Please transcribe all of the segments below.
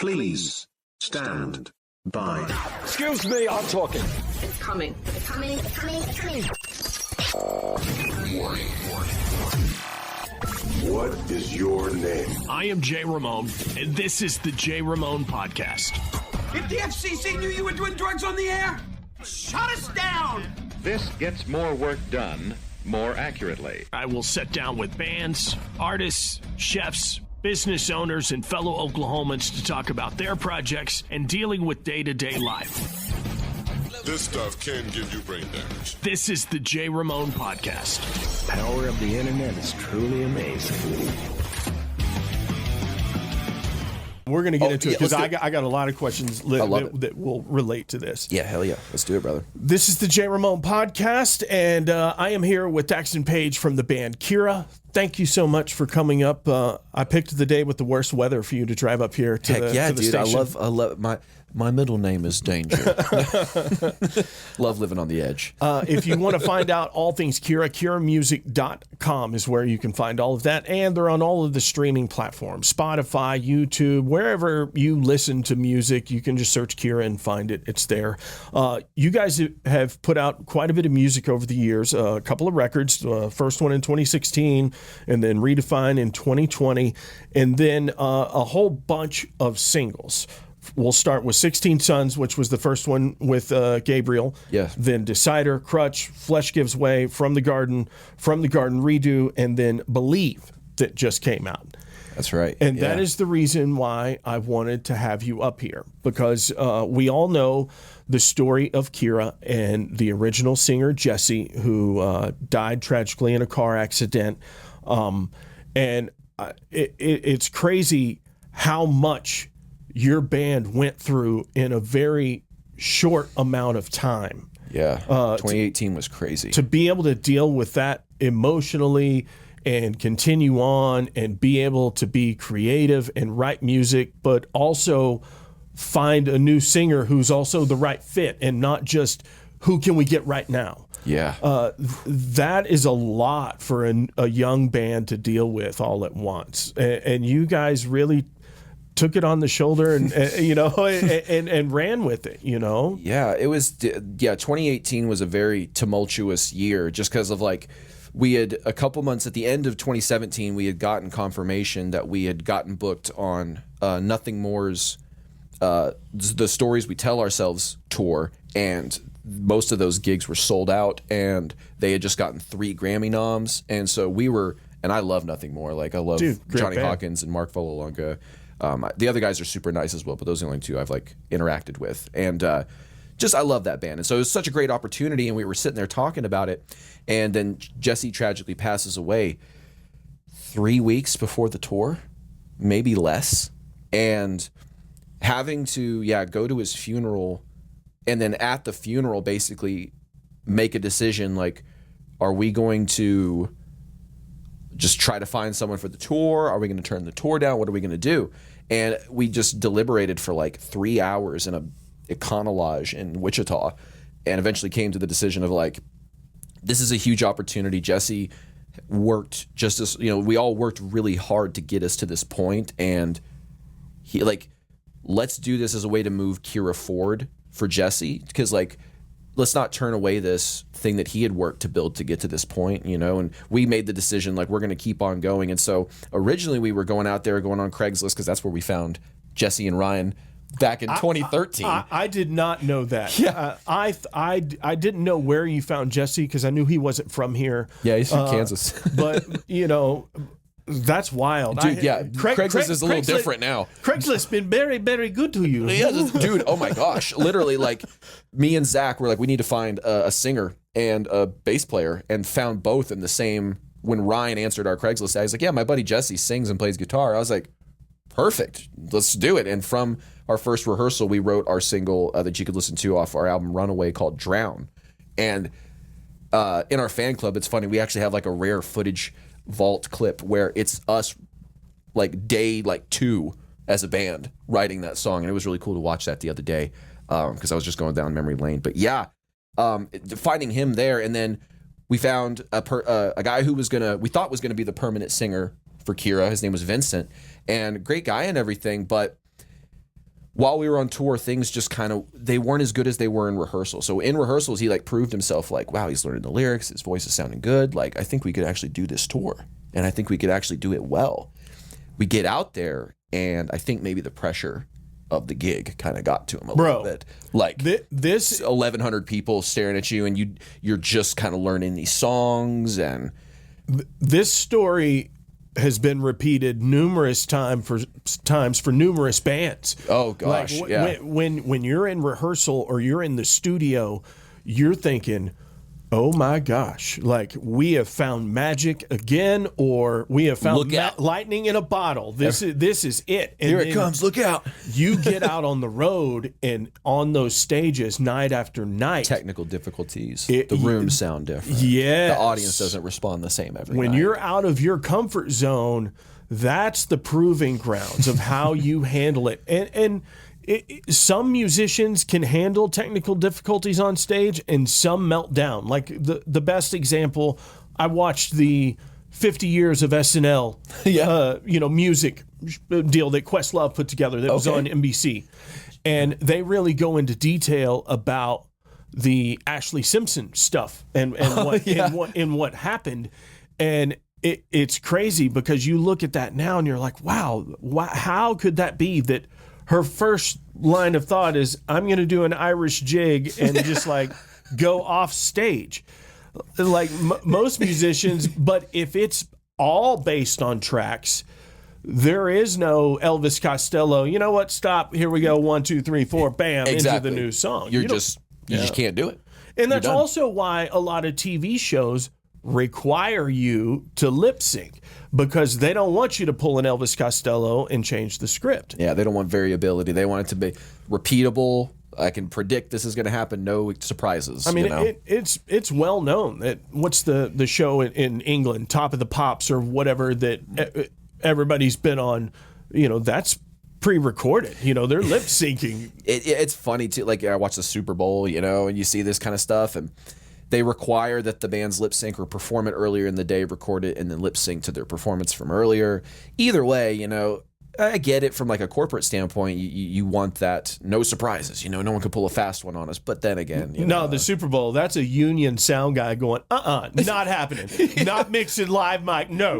Please stand by. Excuse me, I'm talking. It's coming. It's coming. It's coming. It's coming. Warning. What is your name? I am Jay Ramone, and this is the Jay Ramone Podcast. If the FCC knew you were doing drugs on the air, shut us down! This gets more work done more accurately. I will sit down with bands, artists, chefs, business owners, and fellow Oklahomans to talk about their projects and dealing with day-to-day life. This stuff can give you brain damage. This is the Jay Ramone Podcast. Power of the internet is truly amazing. We're going to get into it because I got a lot of questions that will relate to this. Yeah, hell yeah. Let's do it, brother. This is the Jay Ramone Podcast, and I am here with Daxton Page from the band Kirra. Thank you so much for coming up. I picked the day with the worst weather for you to drive up here to the dude. station. I love my middle name is Danger. Love living on the edge. If you want to find out all things Kirra, KirraMusic.com is where you can find all of that. And they're on all of the streaming platforms, Spotify, YouTube, wherever you listen to music, you can just search Kirra and find it. It's there. You guys have put out quite a bit of music over the years, a couple of records, first one in 2016, and then Redefine in 2020, and then a whole bunch of singles. We'll start with 16 Sons, which was the first one with Gabriel. Yeah. Then Decider, Crutch, Flesh Gives Way, From the Garden, Redo, and then Believe that just came out. That's right. And that is the reason why I wanted to have you up here, because we all know the story of Kirra and the original singer, Jesse, who died tragically in a car accident. And it's crazy how much your band went through in a very short amount of time. Yeah, 2018 was crazy. To be able to deal with that emotionally and continue on and be able to be creative and write music, but also find a new singer who's also the right fit and not just who can we get right now. Yeah. That is a lot for a young band to deal with all at once. And you guys really took it on the shoulder and and ran with it, Yeah, it was 2018 was a very tumultuous year just because of we had a couple months at the end of 2017 we had gotten confirmation that we had gotten booked on Nothing More's The Stories We Tell Ourselves tour, and most of those gigs were sold out, and they had just gotten 3 Grammy noms, and so we were, and I love Nothing More. I love Johnny Hawkins and Mark Volalonga. The other guys are super nice as well, but those are the only 2 I've interacted with. And I love that band. And so it was such a great opportunity, and we were sitting there talking about it. And then Jesse tragically passes away 3 weeks before the tour, maybe less. And having to, go to his funeral, and then at the funeral basically make a decision, are we going to just try to find someone for the tour? Are we going to turn the tour down? What are we going to do? And we just deliberated for 3 hours in a Econo Lodge in Wichita, and eventually came to the decision of this is a huge opportunity. Jesse worked just as, we all worked really hard to get us to this point, and he let's do this as a way to move Kirra forward for Jesse, because let's not turn away this thing that he had worked to build to get to this point, and we made the decision, we're going to keep on going. And so originally we were going on Craigslist, because that's where we found Jesse and Ryan back in 2013. I did not know that. Yeah. I didn't know where you found Jesse, because I knew he wasn't from here. Yeah, he's from Kansas. But, that's wild. Dude, Craigslist is a little different now. Craigslist's been very, very good to you. Yeah, dude, oh my gosh. Literally, me and Zach were we need to find a singer and a bass player, and found both in the same, when Ryan answered our Craigslist, I was yeah, my buddy Jesse sings and plays guitar. I was perfect, let's do it. And from our first rehearsal, we wrote our single that you could listen to off our album Runaway called Drown. And in our fan club, it's funny, we actually have a rare footage vault clip where it's us day 2 as a band writing that song, and it was really cool to watch that the other day because I was just going down memory lane. But finding him there, and then we found a guy who we thought was gonna be the permanent singer for Kirra. His name was Vincent, and great guy and everything, but while we were on tour, things just kind of, they weren't as good as they were in rehearsal. So in rehearsals, he like proved himself like, wow, he's learning the lyrics. His voice is sounding good. Like, I think we could actually do this tour. And I think we could actually do it well. We get out there, and I think maybe the pressure of the gig kind of got to him a little bit. Like this 1,100 people staring at you, and you're just kind of learning these songs. And this story has been repeated numerous times for numerous bands. Oh gosh, yeah. When you're in rehearsal or you're in the studio, you're thinking, oh my gosh, like we have found magic again, or we have found lightning in a bottle. This is it. And here it comes. Look out. You get out on the road and on those stages night after night. Technical difficulties. The rooms sound different. Yes. The audience doesn't respond the same every night. When you're out of your comfort zone, that's the proving grounds of how you handle it. And some musicians can handle technical difficulties on stage, and some melt down. Like the best example, I watched the 50 years of SNL, music deal that Questlove put together that was on NBC, and they really go into detail about the Ashley Simpson stuff and what happened, and it's crazy because you look at that now and you're like, wow, how could that be that her first line of thought is, I'm going to do an Irish jig and just like go off stage like most musicians. But if it's all based on tracks, there is no Elvis Costello. You know what? Stop. Here we go. 1, 2, 3, 4. Bam. Into the new song. You just can't do it. And that's also why a lot of TV shows require you to lip sync, because they don't want you to pull an Elvis Costello and change the script. Yeah, they don't want variability. They want it to be repeatable. I can predict this is going to happen. No surprises. I mean, it's well known that what's the show in England, Top of the Pops or whatever that everybody's been on, that's pre-recorded. They're lip syncing. It's funny too. Like I watch the Super Bowl, and you see this kind of stuff, and they require that the band's lip sync or perform it earlier in the day, record it, and then lip sync to their performance from earlier. Either way, I get it from like a corporate standpoint. You want that, no surprises. No one can pull a fast one on us. But then again, the Super Bowl, that's a union sound guy going, not happening. Not mixing live mic. No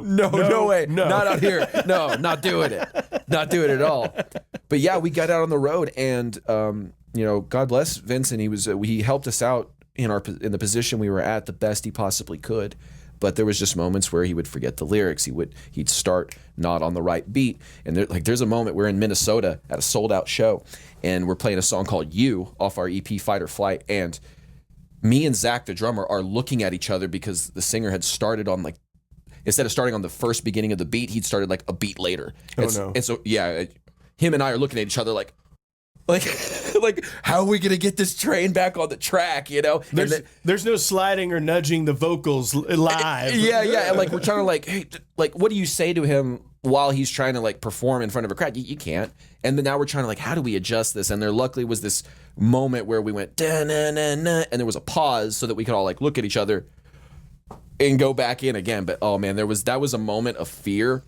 way. No. Not out here. No, not doing it. Not doing it at all. But yeah, we got out on the road, and God bless Vincent. He helped us out in the position we were at the best he possibly could. But there was just moments where he would forget the lyrics. He'd start not on the right beat. And there's a moment we're in Minnesota at a sold out show, and we're playing a song called "You" off our EP Fight or Flight. And me and Zach, the drummer, are looking at each other because the singer had started on instead of starting on the first beginning of the beat, he'd started like a beat later. And so him and I are looking at each other like how are we gonna get this train back on the track? There's no sliding or nudging the vocals live. Yeah. And we're trying to hey, what do you say to him while he's trying to perform in front of a crowd? You can't. And then now we're trying to how do we adjust this? And there luckily was this moment where we went da na na na, and there was a pause so that we could all look at each other and go back in again. But oh man, that was a moment of fear.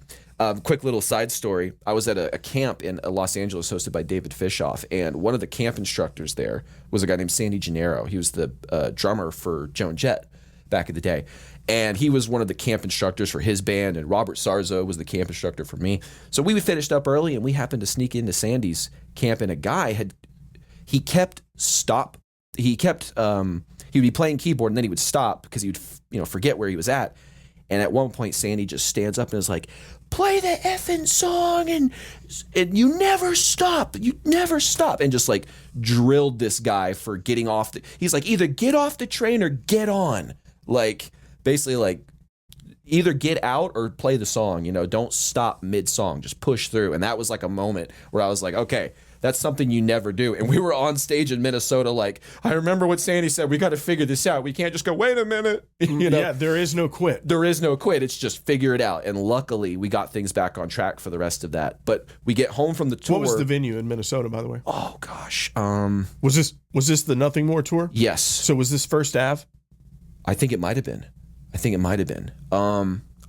Quick little side story. I was at a camp in Los Angeles hosted by David Fishoff, and one of the camp instructors there was a guy named Sandy Gennaro. He was the drummer for Joan Jett back in the day, and he was one of the camp instructors for his band, and Robert Sarzo was the camp instructor for me. So we finished up early, and we happened to sneak into Sandy's camp, and a guy he would be playing keyboard, and then he would stop because he would forget where he was at. And at one point, Sandy just stands up and is like, play the effing song and you never stop. You never stop. And just drilled this guy for getting off. He's like, either get off the train or get on. Basically either get out or play the song. Don't stop mid-song. Just push through. And that was a moment where I was like, okay, that's something you never do. And we were on stage in Minnesota I remember what Sandy said, we got to figure this out. We can't just go, wait a minute. Yeah, there is no quit. There is no quit. It's just figure it out. And luckily, we got things back on track for the rest of that. But we get home from the tour. What was the venue in Minnesota, by the way? Oh, gosh. Was this the Nothing More tour? Yes. So was this First Ave? I think it might have been.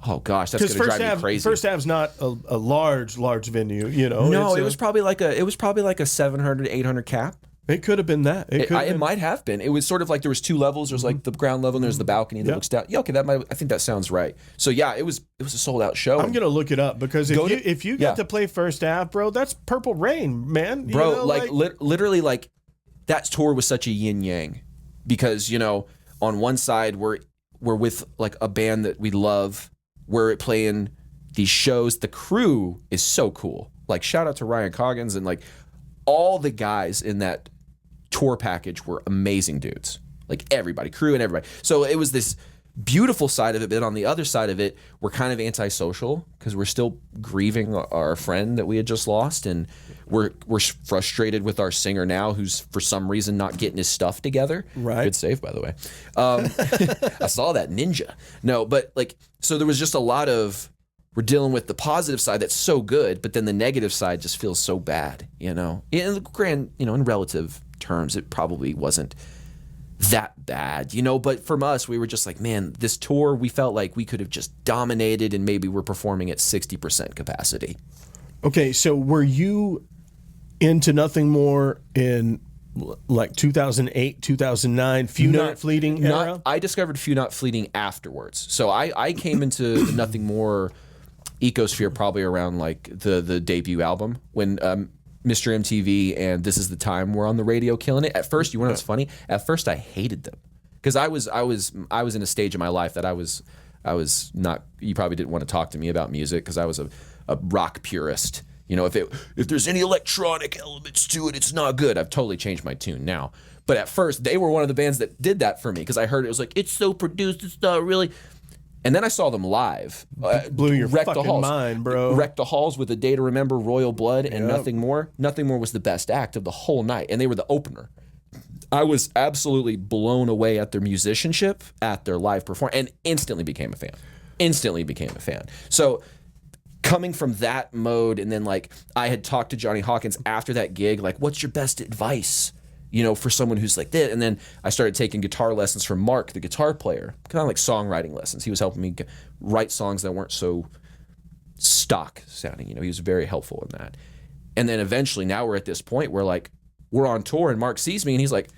Oh gosh, that's going to drive me crazy. First Ave's not a large venue, you know. No, it was probably like a 700, 800 cap. It could have been that. It might have been. It was sort of like there was two levels. There's like the ground level and there's the balcony that looks down. Yeah, okay, I think that sounds right. So yeah, it was a sold out show. I'm gonna look it up because if you get to play First Ave, bro, that's Purple Rain, man. Bro, you know, literally like that tour was such a yin yang because on one side we're with like a band that we love. We're playing these shows. The crew is so cool. Like shout out to Ryan Coggins and like all the guys in that tour package were amazing dudes. Like everybody, crew and everybody. So it was this beautiful side of it, but on the other side of it, we're kind of antisocial because we're still grieving our friend that we had just lost, and we're frustrated with our singer now, who's for some reason not getting his stuff together. Right. Good save, by the way. I saw that ninja. No, but like, so there was just a lot of. We're dealing with the positive side that's so good, but then the negative side just feels so bad, In the in relative terms, it probably wasn't that bad, But from us, we were just like, man, this tour, we felt like we could have just dominated, and maybe we're performing at 60% capacity. Okay, so were you into Nothing More in like 2008, 2009, Few Not Fleeting era? I discovered Few Not Fleeting afterwards. So I came into the Nothing More ecosphere probably around like the debut album when Mr. MTV and This Is the Time were on the radio killing it. At first, you want to know what's funny? At first, I hated them because I was in a stage of my life that I was not. You probably didn't want to talk to me about music because I was a rock purist. If there's any electronic elements to it, it's not good. I've totally changed my tune now. But at first, they were one of the bands that did that for me because I heard it was like it's so produced, it's not really. And then I saw them live. Blew your fucking mind, bro. Wrecked the Halls with A Day to Remember, Royal Blood, and Nothing More. Nothing More was the best act of the whole night, and they were the opener. I was absolutely blown away at their musicianship, at their live performance, and instantly became a fan. So coming from that mode, and then like I had talked to Johnny Hawkins after that gig, like, what's your best advice? For someone who's like this. And then I started taking guitar lessons from Mark, the guitar player, kind of like songwriting lessons. He was helping me write songs that weren't so stock sounding. He was very helpful in that. And then eventually now we're at this point where like we're on tour and Mark sees me and he's like,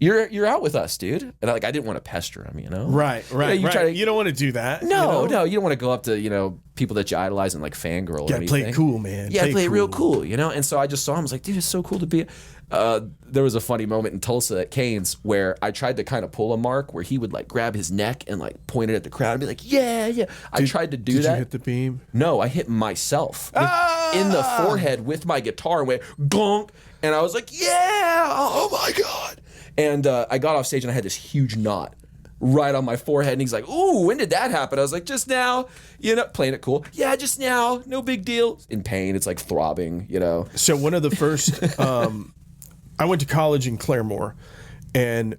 You're out with us, dude. And I didn't want to pester him, Right. You don't want to do that. No, you don't want to go up to, people that you idolize and like fangirl or anything. Play it cool, man. Yeah, play it real cool, And so I just saw him. I was like, dude, it's so cool to be. There was a funny moment in Tulsa at Cain's where I tried to kind of pull a Mark where he would like grab his neck and like point it at the crowd and be like, yeah. I tried to do that. Did you hit the beam? No, I hit myself in the forehead with my guitar and went gonk. And I was like, yeah, oh my God. And I got off stage and I had this huge knot right on my forehead. And he's like, ooh, when did that happen? I was like, just now, playing it cool. Yeah, just now, no big deal. In pain, it's like throbbing, So one of the first, I went to college in Claremore and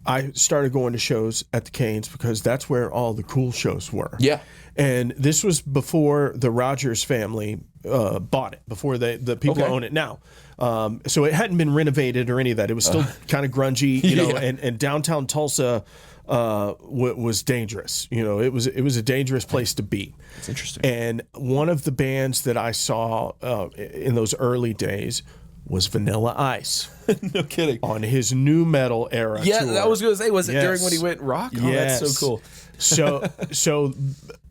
I started going to shows at the Cain's because that's where all the cool shows were. Yeah. And this was before the Rogers family bought it, before the people own it now. So it hadn't been renovated or any of that. It was still kind of grungy, and downtown Tulsa was dangerous. It was a dangerous place to be. That's interesting. And one of the bands that I saw in those early days was Vanilla Ice. No kidding. On his new metal era Yeah, tour. that was going to say, was it during when he went rock? Oh, yes. That's so cool. So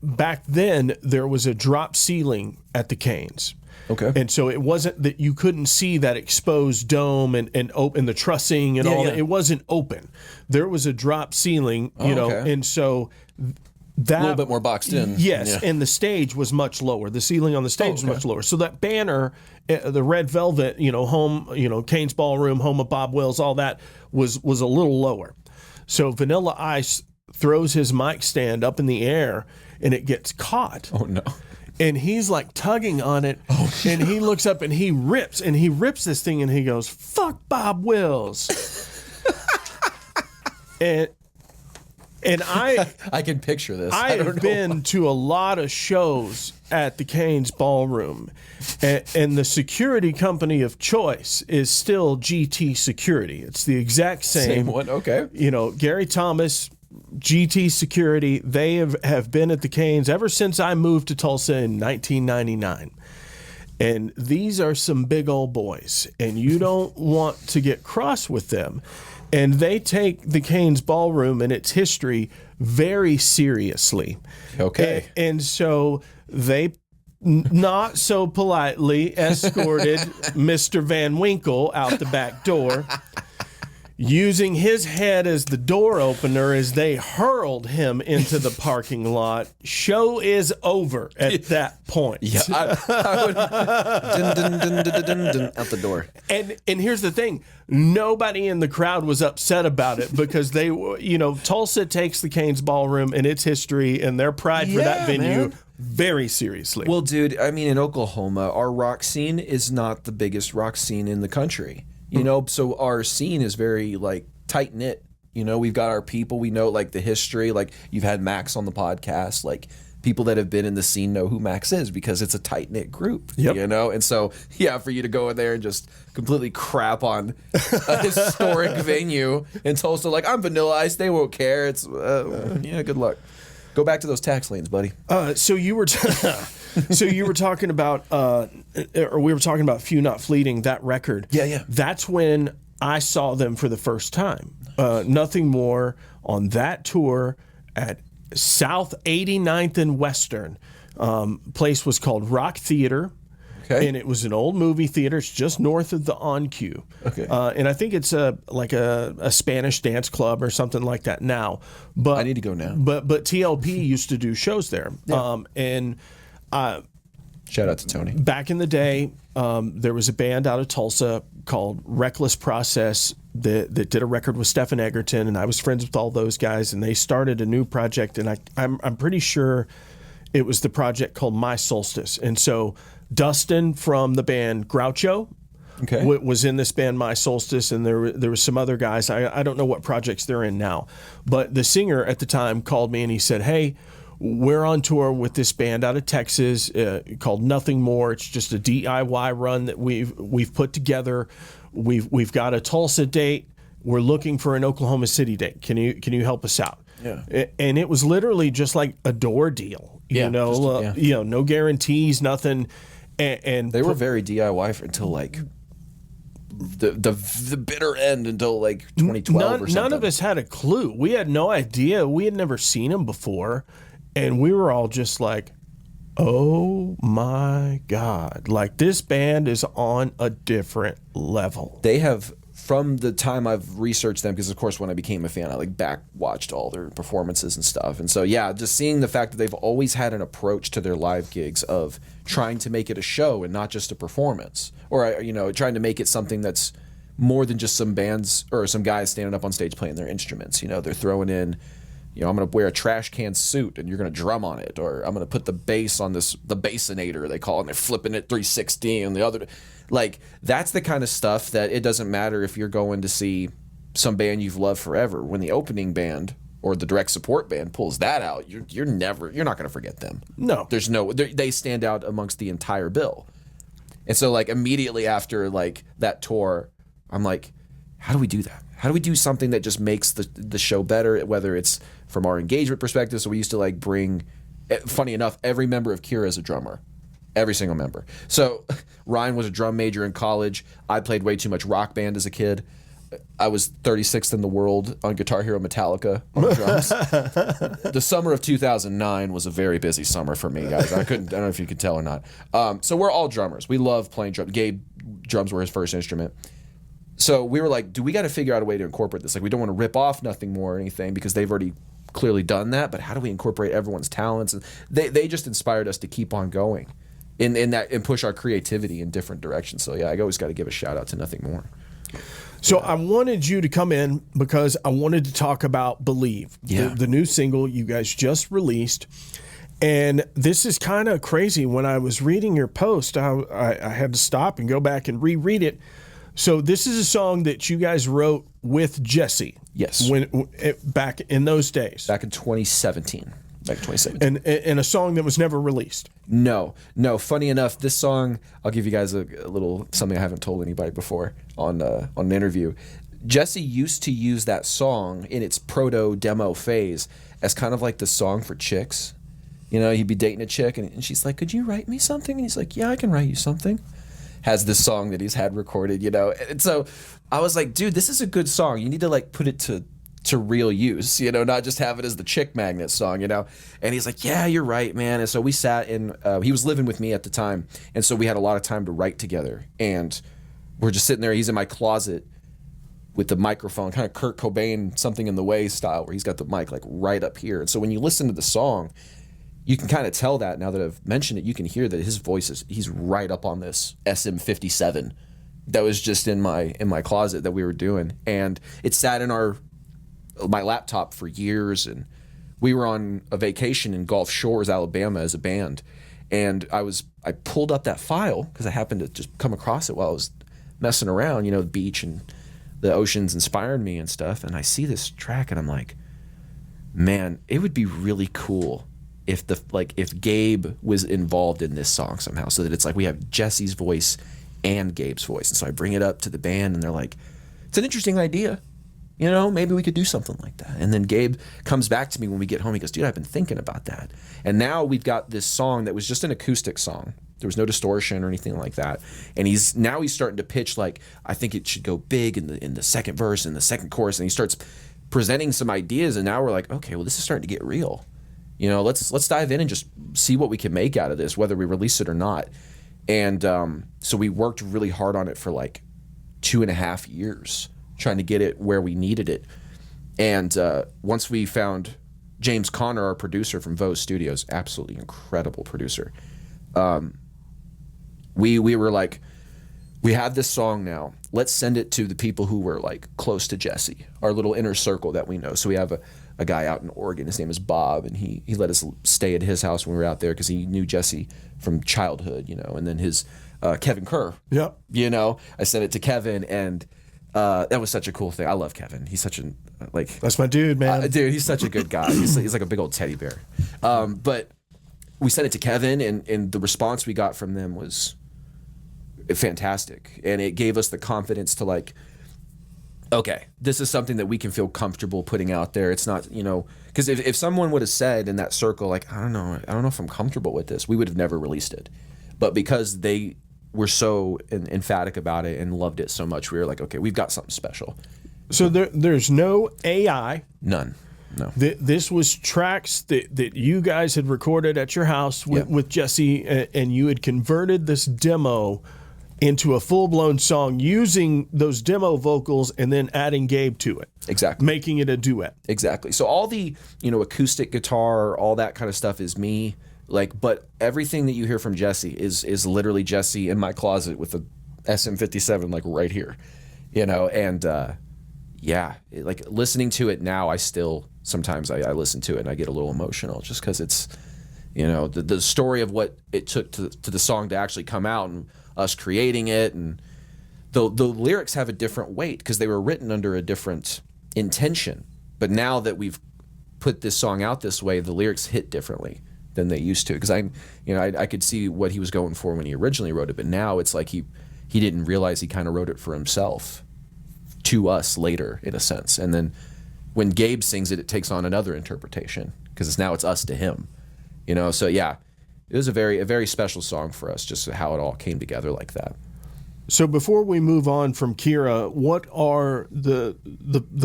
back then, there was a drop ceiling at the Cain's. Okay. And so it wasn't that you couldn't see that exposed dome and open the trussing and all that. It wasn't open. There was a drop ceiling, okay. And so that a little bit more boxed in. Yes, and the stage was much lower. The ceiling on the stage was much lower. So that banner, the red velvet, home, Cain's Ballroom, home of Bob Wills, all that was a little lower. So Vanilla Ice throws his mic stand up in the air and it gets caught. Oh no. And he's like tugging on it, and he looks up and he rips this thing, and he goes, "Fuck Bob Wills." and I can picture this. I've been to a lot of shows at the Cain's Ballroom, and the security company of choice is still GT Security. It's the exact same one. Okay. Gary Thomas GT Security. They have been at the Canes ever since I moved to Tulsa in 1999. And these are some big old boys, and you don't want to get cross with them. And they take the Canes Ballroom and its history very seriously. Okay. And so they not so politely escorted Mr. Van Winkle out the back door, using his head as the door opener as they hurled him into the parking lot. Show is over at that point. Yeah, I would out the door. And here's the thing. Nobody in the crowd was upset about it because they, Tulsa takes the Canes Ballroom and its history and their pride for that venue very seriously. Well, dude, I mean, in Oklahoma, our rock scene is not the biggest rock scene in the country. So our scene is very like tight knit. We've got our people. We know like the history. Like you've had Max on the podcast. Like people that have been in the scene know who Max is because it's a tight knit group. Yep. And so for you to go in there and just completely crap on a historic venue in Tulsa, like I'm Vanilla Ice, they won't care. It's good luck. Go back to those tax lanes, buddy. So you were talking about, or we were talking about Few Not Fleeting, that record. Yeah. That's when I saw them for the first time. Nothing More on that tour at South 89th and Western. Place was called Rock Theater. Okay. And it was an old movie theater. It's just north of the On Q. Okay. And I think it's like a Spanish dance club or something like that now. But I need to go now. But TLP used to do shows there. Yeah. Shout out to Tony. Back in the day, there was a band out of Tulsa called Reckless Process that did a record with Stephen Egerton, and I was friends with all those guys, and they started a new project, and I'm pretty sure it was the project called My Solstice. And so Dustin from the band Groucho was in this band My Solstice, and there were some other guys. I don't know what projects they're in now, but the singer at the time called me and he said, "Hey, we're on tour with this band out of Texas called Nothing More. It's just a DIY run that we've put together. We've got a Tulsa date. We're looking for an Oklahoma City date. Can you help us out?" Yeah. And it was literally just like a door deal. No guarantees, nothing. And they were very DIY until like the bitter end until like 2012 or something. None of us had a clue. We had no idea. We had never seen them before. And we were all just like, oh my God. Like this band is on a different level. They have, from the time I've researched them, because of course when I became a fan, I like back watched all their performances and stuff. And so just seeing the fact that they've always had an approach to their live gigs of trying to make it a show and not just a performance, or trying to make it something that's more than just some bands or some guys standing up on stage playing their instruments. They're throwing in, I'm going to wear a trash can suit and you're going to drum on it, or I'm going to put the bass on the bassinator, they call it, and they're flipping it 360 and the other. Like, that's the kind of stuff that it doesn't matter if you're going to see some band you've loved forever. When the opening band or the direct support band pulls that out, you're not going to forget them. No. They stand out amongst the entire bill. And so, like, immediately after, like, that tour, I'm like, how do we do that? How do we do something that just makes the show better, whether it's from our engagement perspective? So we used to, like, bring, funny enough, every member of Kirra is a drummer. Every single member. So Ryan was a drum major in college. I played way too much Rock Band as a kid. I was 36th in the world on Guitar Hero Metallica on the drums. The summer of 2009 was a very busy summer for me, guys. I don't know if you could tell or not. So we're all drummers. We love playing drums. Gabe, drums were his first instrument. So we were like, we got to figure out a way to incorporate this. Like, we don't want to rip off Nothing More or anything because they've already clearly done that, but how do we incorporate everyone's talents? And they just inspired us to keep on going in that and push our creativity in different directions. So I always got to give a shout out to Nothing More. So I wanted you to come in because I wanted to talk about Believe, the new single you guys just released. And this is kind of crazy. When I was reading your post, I had to stop and go back and reread it. So this is a song that you guys wrote with Jesse. Yes. Back in those days. Back in 2017. Back in 2017. And a song that was never released. No. Funny enough, this song, I'll give you guys a little something I haven't told anybody before on an interview. Jesse used to use that song in its proto demo phase as kind of like the song for chicks. You know, he'd be dating a chick and she's like, could you write me something? And he's like, yeah, I can write you something. Has this song that he's had recorded, you know. And so I was like, dude, this is a good song. You need to like put it to real use, you know, not just have it as the chick magnet song, you know. And he's like, yeah, you're right, man. And so we sat in, he was living with me at the time. And so we had a lot of time to write together. And we're just sitting there. He's in my closet with the microphone, kind of Kurt Cobain, Something in the Way style, where he's got the mic like right up here. And so when you listen to the song, you can kind of tell that now that I've mentioned it, you can hear that his voice he's right up on this SM57 that was just in my closet that we were doing. And it sat in my laptop for years. And we were on a vacation in Gulf Shores, Alabama as a band. And I pulled up that file because I happened to just come across it while I was messing around, you know, the beach and the oceans inspired me and stuff. And I see this track and I'm like, man, it would be really cool if Gabe was involved in this song somehow, so that it's like we have Jesse's voice and Gabe's voice. And so I bring it up to the band and they're like, it's an interesting idea. You know, maybe we could do something like that. And then Gabe comes back to me when we get home. He goes, dude, I've been thinking about that. And now we've got this song that was just an acoustic song. There was no distortion or anything like that. And he's starting to pitch like, I think it should go big in the second verse and the second chorus. And he starts presenting some ideas. And now we're like, okay, well, this is starting to get real. You know, let's dive in and just see what we can make out of this, whether we release it or not. And so we worked really hard on it for like 2.5 years, trying to get it where we needed it. And once we found James Conner, our producer from Vose Studios, absolutely incredible producer, we were like, we have this song now. Let's send it to the people who were like close to Jesse, our little inner circle that we know. So we have a guy out in Oregon. His name is Bob, and he let us stay at his house when we were out there because he knew Jesse from childhood, you know. And then his Kevin Kerr, yep. You know, I sent it to Kevin, and that was such a cool thing. I love Kevin. He's such that's my dude, man. Dude, he's such a good guy. He's like a big old teddy bear. But we sent it to Kevin, and the response we got from them was fantastic, and it gave us the confidence to like, okay, this is something that we can feel comfortable putting out there. It's not, you know, because if someone would have said in that circle, like, I don't know if I'm comfortable with this, we would have never released it. But because they were so emphatic about it and loved it so much, we were like, okay, we've got something special. So there's no AI. None. No. This was tracks that you guys had recorded at your house with Jesse, and you had converted this demo into a full-blown song using those demo vocals and then adding Gabe to it. Exactly. Making it a duet. Exactly. So all the, you know, acoustic guitar, all that kind of stuff is me. Like, but everything that you hear from Jesse is literally Jesse in my closet with the SM57 like right here. You know, and like listening to it now, I still sometimes I listen to it and I get a little emotional just because it's, you know, the story of what it took to the song to actually come out and us creating it, and the lyrics have a different weight because they were written under a different intention. But now that we've put this song out this way, the lyrics hit differently than they used to. Because I could see what he was going for when he originally wrote it, but now it's like he didn't realize he kind of wrote it for himself to us later in a sense. And then when Gabe sings it, it takes on another interpretation because it's us to him. You know, so yeah. It was a very special song for us, just how it all came together like that. So before we move on from Kirra, what are the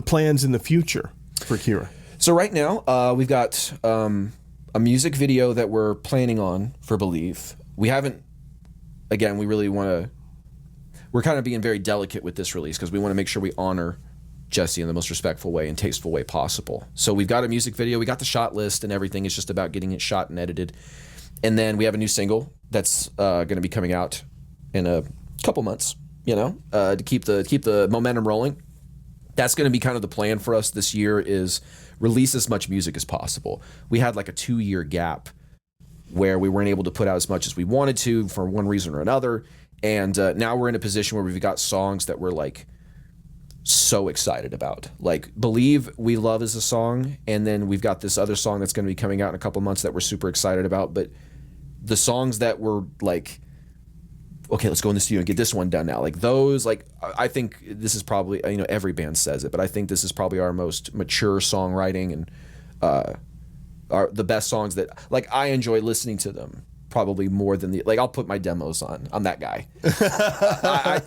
plans in the future for Kirra? So right now, we've got a music video that we're planning on for Believe. We haven't, again, we really want to, we're kind of being very delicate with this release because we want to make sure we honor Jesse in the most respectful way and tasteful way possible. So we've got a music video, we got the shot list and everything. It's just about getting it shot and edited. And then we have a new single that's going to be coming out in a couple months, you know, to keep the momentum rolling. That's going to be kind of the plan for us this year, is release as much music as possible. We had like a 2-year gap where we weren't able to put out as much as we wanted to for one reason or another. And now we're in a position where we've got songs that we're like so excited about. Like Believe, we love as a song. And then we've got this other song that's going to be coming out in a couple months that we're super excited about. But the songs that we're like okay, let's go in the studio and get this one done now. Like those, like I think this is probably, you know, every band says it, but I think this is probably our most mature songwriting and are the best songs that, like, I enjoy listening to them probably more than the, like, I'll put my demos on. I'm that guy.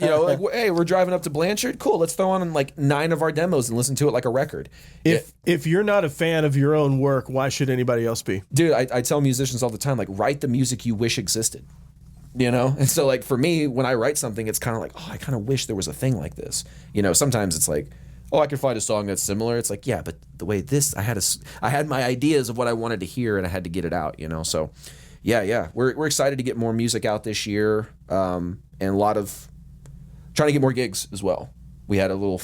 You know, like, hey, we're driving up to Blanchard. Cool, let's throw on like 9 of our demos and listen to it like a record. If you're not a fan of your own work, why should anybody else be? Dude, I tell musicians all the time, like, write the music you wish existed. You know? And so, like, for me, when I write something, it's kind of like, oh, I kind of wish there was a thing like this. You know, sometimes it's like, oh, I can find a song that's similar. It's like, yeah, but the way this, I had my ideas of what I wanted to hear, and I had to get it out, you know? So, yeah. We're excited to get more music out this year, and a lot of trying to get more gigs as well. We had a little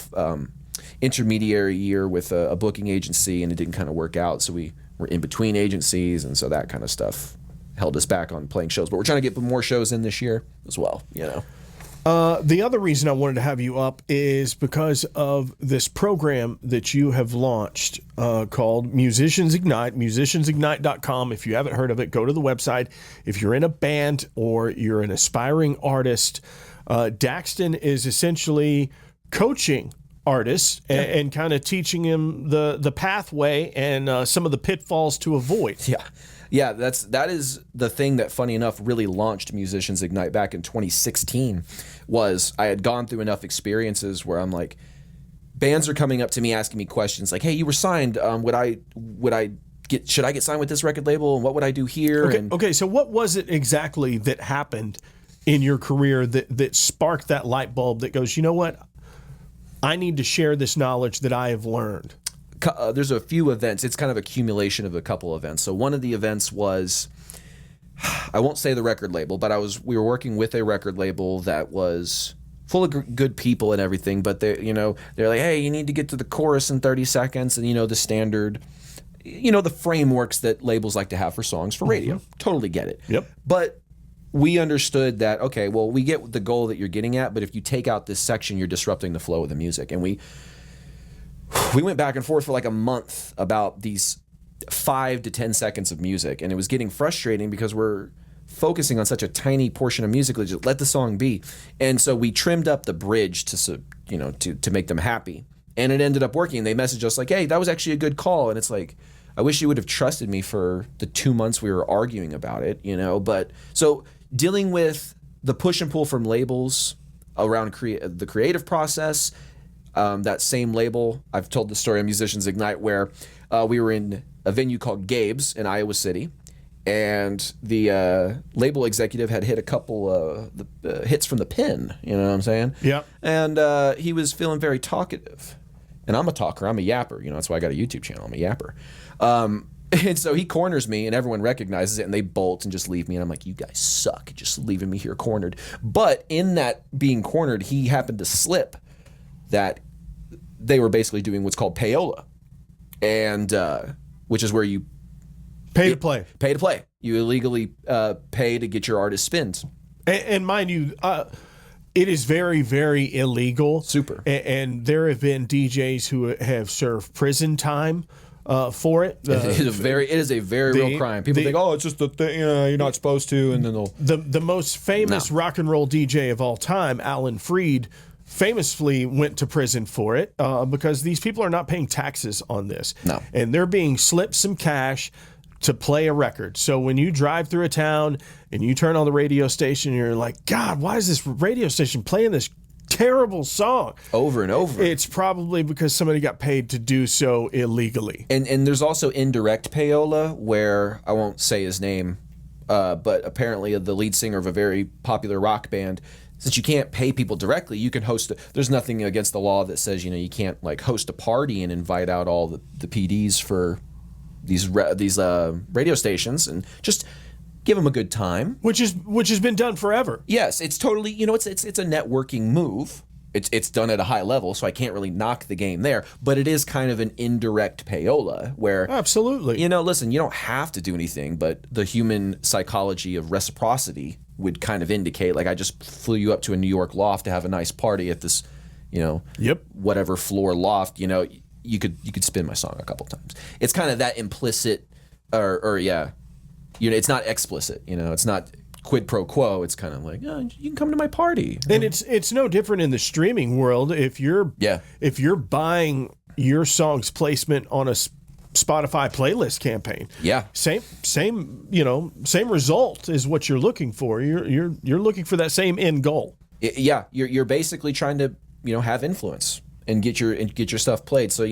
intermediary year with a booking agency, and it didn't kind of work out, so we were in between agencies, and so that kind of stuff held us back on playing shows. But we're trying to get more shows in this year as well, you know? The other reason I wanted to have you up is because of this program that you have launched called Musicians Ignite, musiciansignite.com. If you haven't heard of it, go to the website. If you're in a band or you're an aspiring artist, Daxton is essentially coaching artists and kind of teaching him the pathway and some of the pitfalls to avoid. Yeah, that is the thing that, funny enough, really launched Musicians Ignite back in 2016. Was I had gone through enough experiences where I'm like, bands are coming up to me asking me questions like, "Hey, you were signed. Should I get signed with this record label? And what would I do here?" Okay. So what was it exactly that happened in your career that sparked that light bulb that goes, you know what? I need to share this knowledge that I have learned. There's a few events. It's kind of accumulation of a couple events. So one of the events was, I won't say the record label, but we were working with a record label that was full of good people and everything. But they're like, hey, you need to get to the chorus in 30 seconds, and the standard, the frameworks that labels like to have for songs for radio. Mm-hmm. Totally get it. Yep. But we understood that, okay, well, we get the goal that you're getting at, but if you take out this section, you're disrupting the flow of the music. And we went back and forth for like a month about these 5 to 10 seconds of music, and it was getting frustrating because we're focusing on such a tiny portion of music. Just let the song be. And so we trimmed up the bridge to make them happy, and it ended up working. They messaged us like, "Hey, that was actually a good call," and it's like, I wish you would have trusted me for the 2 months we were arguing about it, But so dealing with the push and pull from labels around the creative process. That same label, I've told the story of Musicians Ignite where we were in a venue called Gabe's in Iowa City, and the label executive had hit a couple hits from the pen, you know what I'm saying? Yeah. And he was feeling very talkative. And I'm a talker, I'm a yapper, that's why I got a YouTube channel, I'm a yapper. And so he corners me, and everyone recognizes it, and they bolt and just leave me. And I'm like, you guys suck, just leaving me here cornered. But in that being cornered, he happened to slip that they were basically doing what's called payola, and which is where you pay to play. Pay to play. You illegally pay to get your artist spins. And mind you, it is very, very illegal. Super. And there have been DJs who have served prison time for it. It is a very real crime. People think, oh, it's just the thing, you're not supposed to, and then they'll. The most famous rock and roll DJ of all time, Alan Freed, famously went to prison for it because these people are not paying taxes on this. No. And they're being slipped some cash to play a record. So when you drive through a town and you turn on the radio station, you're like, God, why is this radio station playing this terrible song over and over? It's probably because somebody got paid to do so illegally. And there's also indirect payola, where I won't say his name, but apparently the lead singer of a very popular rock band, since you can't pay people directly, you can host. There's nothing against the law that says you can't like host a party and invite out all the PDs for these radio stations and just give them a good time, which has been done forever. Yes, it's totally it's a networking move. It's done at a high level, so I can't really knock the game there. But it is kind of an indirect payola where absolutely, listen, you don't have to do anything, but the human psychology of reciprocity would kind of indicate, like, I just flew you up to a New York loft to have a nice party at this, whatever floor loft, you could spin my song a couple times. It's kind of that implicit, it's not explicit, it's not quid pro quo. It's kind of like, oh, you can come to my party. And it's no different in the streaming world. If you're buying your song's placement on a Spotify playlist campaign, same result is what you're looking for. You're looking for that same end goal. You're basically trying to have influence and get your stuff played. So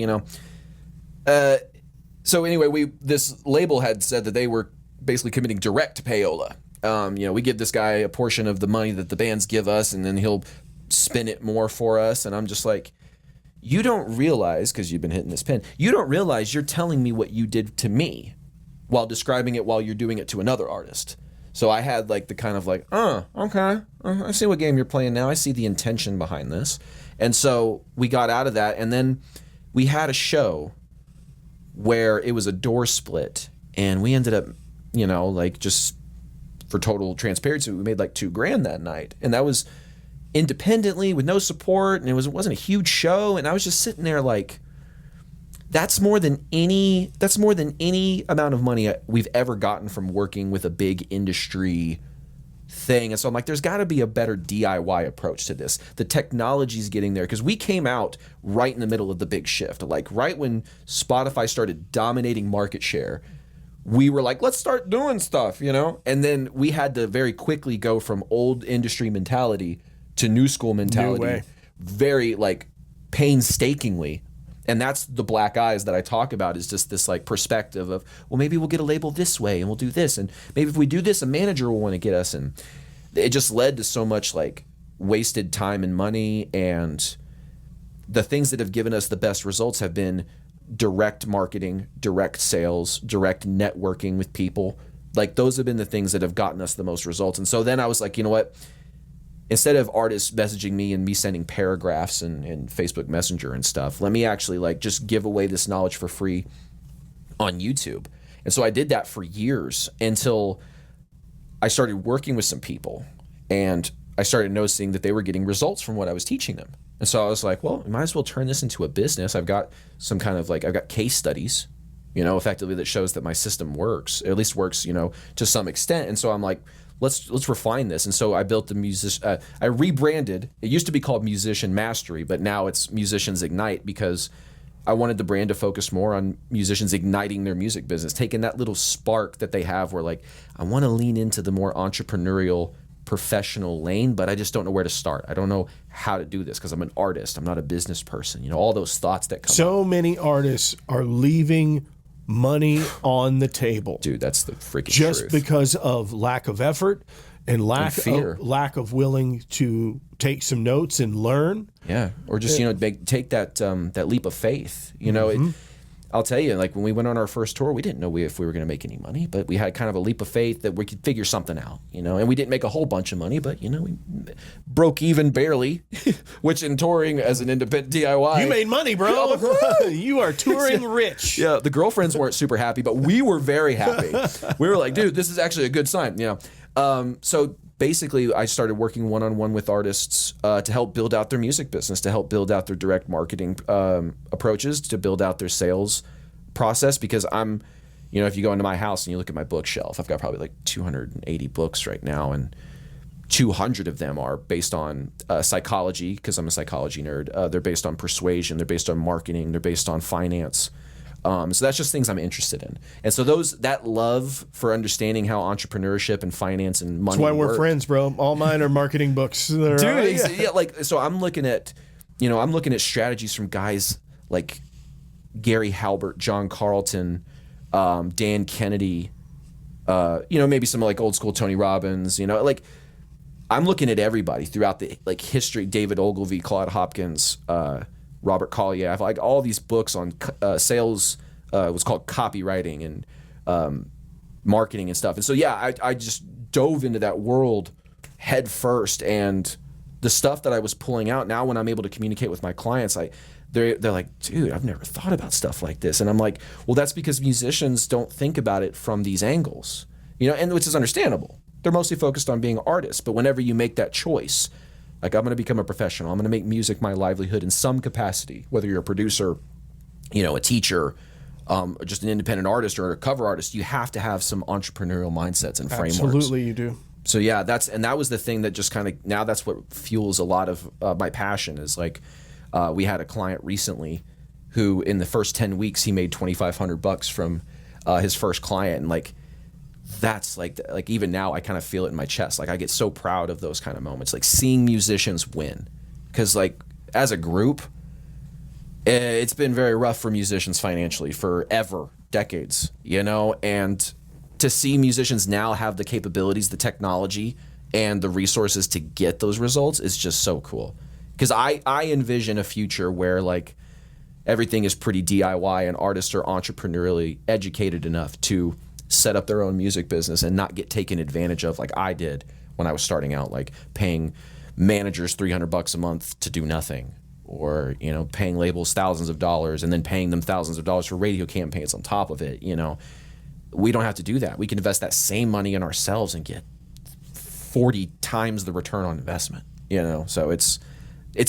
so anyway, this label had said that they were basically committing direct payola. We give this guy a portion of the money that the bands give us, and then he'll spin it more for us. And I'm just like, you don't realize, because you've been hitting this pin, you don't realize you're telling me what you did to me while describing it while you're doing it to another artist. So I had like the kind of like, okay, I see what game you're playing now. I see the intention behind this. And so we got out of that, and then we had a show where it was a door split, and we ended up, just for total transparency, we made like $2,000 that night, and that was independently with no support, and it wasn't a huge show, and I was just sitting there like, that's more than any amount of money we've ever gotten from working with a big industry thing. And so I'm like, there's got to be a better DIY approach to this. The technology's getting there, because we came out right in the middle of the big shift, like right when Spotify started dominating market share. We were like, let's start doing stuff, and then we had to very quickly go from old industry mentality to new school mentality, very like painstakingly. And that's the black eyes that I talk about, is just this like perspective of, well, maybe we'll get a label this way and we'll do this. And maybe if we do this, a manager will want to get us. And it just led to so much like wasted time and money. And the things that have given us the best results have been direct marketing, direct sales, direct networking with people. Like those have been the things that have gotten us the most results. And so then I was like, you know what? Instead of artists messaging me and me sending paragraphs and Facebook Messenger and stuff, let me actually like just give away this knowledge for free on YouTube. And so I did that for years until I started working with some people, and I started noticing that they were getting results from what I was teaching them. And so I was like, well, I might as well turn this into a business. I've got some kind of like, I've got case studies, effectively that shows that my system works, or at least works, to some extent. And so I'm like, let's refine this. And so I built the I rebranded. It used to be called Musician Mastery, but now it's Musicians Ignite, because I wanted the brand to focus more on musicians igniting their music business, taking that little spark that they have where like, I want to lean into the more entrepreneurial, professional lane, but I just don't know where to start. I don't know how to do this because I'm an artist. I'm not a business person. All those thoughts that come So up. many artists are leaving money on the table. Dude, that's the freaking just truth. Because of lack of effort and lack of willing to take some notes and learn. Yeah, or just take that leap of faith. I'll tell you, like when we went on our first tour, we didn't know if we were going to make any money, but we had kind of a leap of faith that we could figure something out. And we didn't make a whole bunch of money, but we broke even barely, which in touring as an independent DIY, you made money, bro. You are touring rich. Yeah, the girlfriends weren't super happy, but we were very happy. We were like, dude, this is actually a good sign. So basically, I started working one-on-one with artists to help build out their music business, to help build out their direct marketing approaches, to build out their sales process. Because I'm, if you go into my house and you look at my bookshelf, I've got probably like 280 books right now, and 200 of them are based on psychology, because I'm a psychology nerd. They're based on persuasion. They're based on marketing. They're based on finance. So that's just things I'm interested in. And so that love for understanding how entrepreneurship and finance and money That's why we're work. friends, bro. All mine are marketing books. Dude, so I'm looking at, strategies from guys like Gary Halbert, John Carlton, Dan Kennedy, maybe some like old school Tony Robbins, I'm looking at everybody throughout the like history, David Ogilvy, Claude Hopkins, Robert Collier. I have like all these books on sales. It was called copywriting and marketing and stuff. And so I just dove into that world head first. And the stuff that I was pulling out now, when I'm able to communicate with my clients, they're like, dude, I've never thought about stuff like this. And I'm like, well, that's because musicians don't think about it from these angles, and which is understandable. They're mostly focused on being artists. But whenever you make that choice, like, I'm going to become a professional, I'm going to make music my livelihood in some capacity, whether you're a producer, a teacher, or just an independent artist or a cover artist, you have to have some entrepreneurial mindsets and frameworks. Absolutely, you do. So yeah, that was the thing that just kind of, now that's what fuels a lot of my passion is like, we had a client recently who in the first 10 weeks, he made $2,500 from his first client. And like, that's like even now I kind of feel it in my chest. Like I get so proud of those kind of moments, like seeing musicians win. Cause like as a group, it's been very rough for musicians financially forever, decades, you know, and to see musicians now have the capabilities, the technology, and the resources to get those results is just so cool. Because I envision a future where like everything is pretty DIY and artists are entrepreneurially educated enough to set up their own music business and not get taken advantage of like I did when I was starting out, like paying managers $300 a month to do nothing, or, you know, paying labels thousands of dollars and then paying them thousands of dollars for radio campaigns on top of it, you know. We don't have to do that. We can invest that same money in ourselves and get 40 times the return on investment, you know? So it's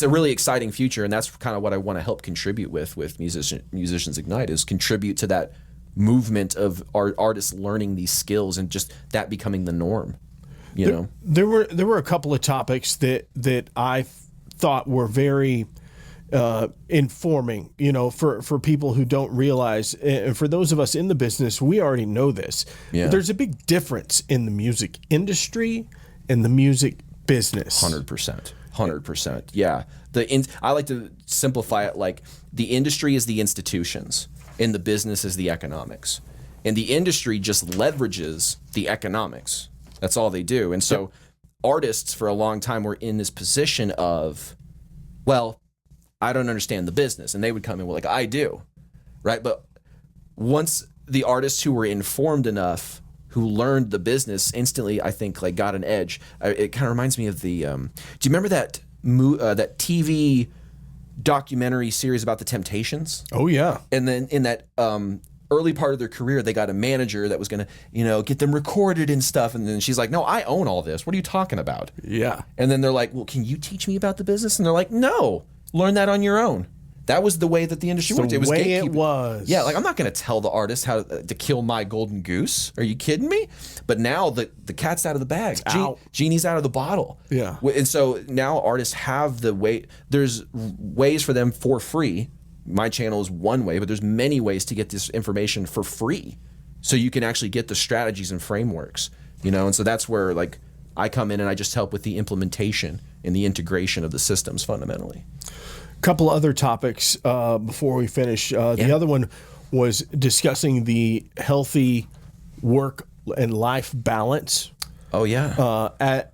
a really exciting future, and that's kind of what I want to help contribute with Musicians Ignite, is contribute to that movement of artists learning these skills and just that becoming the norm, you know? There were a couple of topics that I thought were very informing, you know, for people who don't realize, and for those of us in the business, we already know this. Yeah. But there's a big difference in the music industry and the music business. 100%. Yeah. I like to simplify it like the industry is the institutions and the business is the economics. And the industry just leverages the economics. That's all they do. And so artists for a long time were in this position of, well, I don't understand the business. And they would come in with like, I do, right? But once the artists who were informed enough, who learned the business instantly, I think like got an edge. It kind of reminds me of the, do you remember that TV documentary series about the Temptations? Oh yeah. And then in that early part of their career, they got a manager that was going to, you know, get them recorded and stuff. And then she's like, no, I own all this. What are you talking about? Yeah. And then they're like, well, can you teach me about the business? And they're like, no. Learn that on your own. That was the way that the industry worked. It was the way it was. Yeah, like I'm not going to tell the artist how to kill my golden goose. Are you kidding me? But now the cat's out of the bag. Genie's out of the bottle. Yeah. And so now artists have the way. There's ways for them for free. My channel is one way, but there's many ways to get this information for free. So you can actually get the strategies and frameworks, you know? And so that's where like I come in and I just help with the implementation and the integration of the systems fundamentally. Couple other topics before we finish. The other one was discussing the healthy work and life balance. Oh yeah.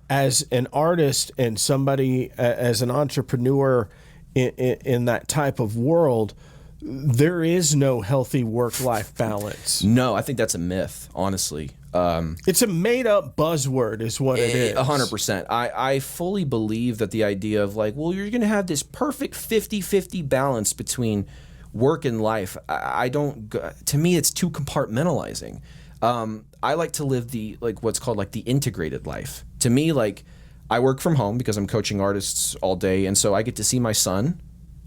As an artist and somebody as an entrepreneur in that type of world, there is no healthy work-life balance. No, I think that's a myth, honestly. It's a made-up buzzword is what it is. 100%. I fully believe that the idea of like, well, you're going to have this perfect 50-50 balance between work and life. I don't, to me, it's too compartmentalizing. I like to live the, like what's called like the integrated life. To me, like I work from home because I'm coaching artists all day. And so I get to see my son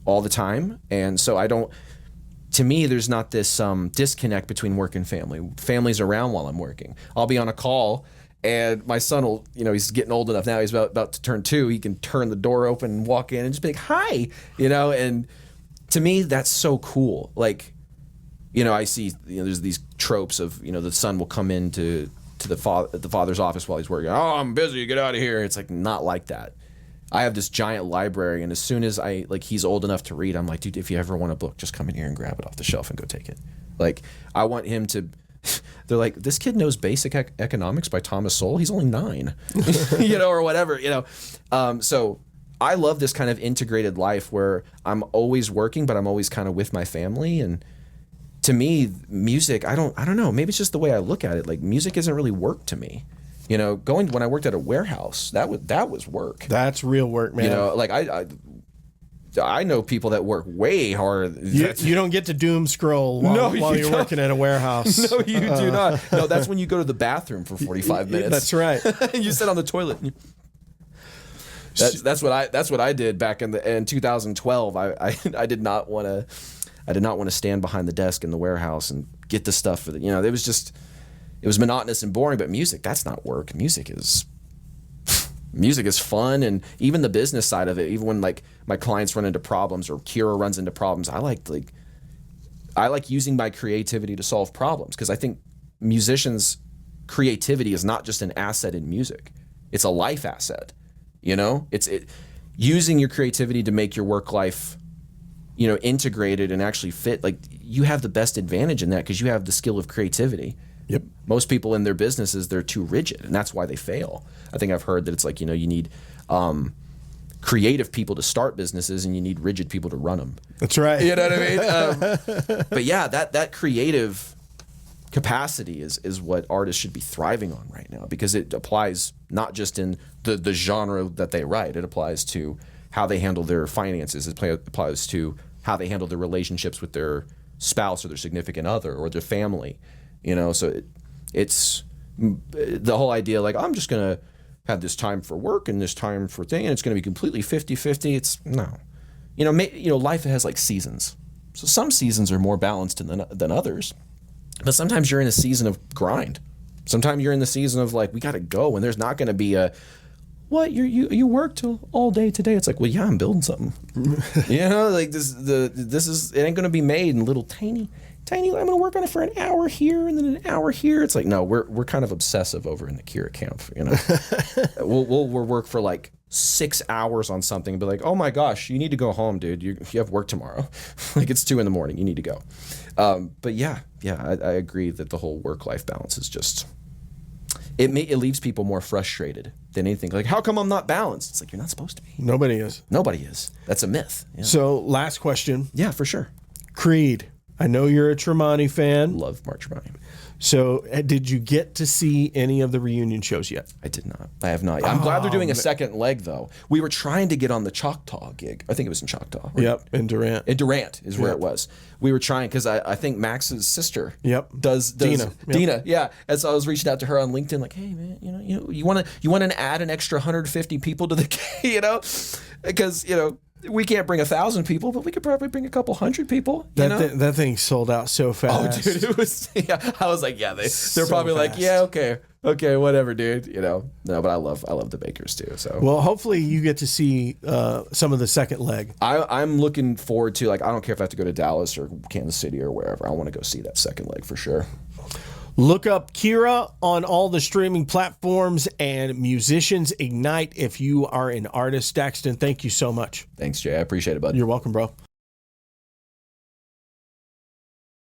all the time. And so I don't, to me, there's not this disconnect between work and family. Family's around while I'm working. I'll be on a call, and my son will, you know, he's getting old enough now. He's about to turn 2. He can turn the door open and walk in and just be like, hi, you know. And to me, that's so cool. Like, you know, I see, you know, there's these tropes of, you know, the son will come into the father's office while he's working. Oh, I'm busy. Get out of here. It's like not like that. I have this giant library, and as soon as he's old enough to read, I'm like, dude, if you ever want a book, just come in here and grab it off the shelf and go take it. Like, I want him to, they're like, this kid knows Basic Economics by Thomas Sowell. He's only 9, you know, or whatever, you know. So I love this kind of integrated life where I'm always working, but I'm always kind of with my family. And to me, music, I don't know, maybe it's just the way I look at it. Like, music isn't really work to me. You know, when I worked at a warehouse, that was work. That's real work, man. You know, like I know people that work way harder. You don't get to doom scroll while you're working at a warehouse. No, you do not. No, that's when you go to the bathroom for 45 minutes. That's right. You sit on the toilet. That's what I did back in 2012. I did not want to stand behind the desk in the warehouse and get the stuff for the, you know, it was monotonous and boring. But music, that's not work. Music is Music is fun, and even the business side of it. Even when like my clients run into problems or Kirra runs into problems, I like using my creativity to solve problems, because I think musicians' creativity is not just an asset in music; it's a life asset. You know, it's using your creativity to make your work life, you know, integrated and actually fit. Like, you have the best advantage in that because you have the skill of creativity. Yep. Most people in their businesses, they're too rigid, and that's why they fail. I think I've heard that it's like, you know, you need creative people to start businesses, and you need rigid people to run them. That's right. You know what I mean? But yeah, that creative capacity is what artists should be thriving on right now, because it applies not just in the genre that they write. It applies to how they handle their finances. It applies to how they handle their relationships with their spouse or their significant other or their family. You know, so it's the whole idea, like, I'm just going to have this time for work and this time for thing, and it's going to be completely 50-50. It's no. You know, life has like seasons. So some seasons are more balanced than others. But sometimes you're in a season of grind. Sometimes you're in the season of like, we got to go, and there's not going to be a, what, you work till all day today. It's like, well, yeah, I'm building something. You know, like it ain't going to be made in little tiny, I'm going to work on it for an hour here and then an hour here. It's like, no, we're kind of obsessive over in the Kirra camp, you know. we'll work for like 6 hours on something and be like, oh my gosh, you need to go home, dude. You have work tomorrow. Like, it's 2 a.m, you need to go. But yeah, I agree that the whole work-life balance is just, it leaves people more frustrated than anything. Like, how come I'm not balanced? It's like, you're not supposed to be. Nobody is. Nobody is. That's a myth. Yeah. So, last question. Yeah, for sure. Creed. I know you're a Tremonti fan. Love Mark Tremonti. So, did you get to see any of the reunion shows yet? I did not. I have not. I'm glad they're doing a second leg, though. We were trying to get on the Choctaw gig. I think it was in Choctaw. Right? Yep, in Durant. In Durant is where it was. We were trying because I think Max's sister. Yep. Does Dina. Yep. Dina? Yeah. And so I was reaching out to her on LinkedIn, like, hey man, you want to add an extra 150 people to the gig, you know, because we can't bring 1,000 people, but we could probably bring a couple hundred people. That thing sold out so fast. Oh, dude, it was. Yeah, I was like, yeah, they're So probably fast. like, yeah, okay, whatever, dude. You know, no, but I love the Bakers too. So, well, hopefully you get to see some of the second leg. I'm looking forward to, like, I don't care if I have to go to Dallas or Kansas City or wherever. I want to go see that second leg for sure. Look up Kirra on all the streaming platforms and Musicians Ignite if you are an artist. Daxton, thank you so much. Thanks, Jay. I appreciate it, bud. You're welcome, bro.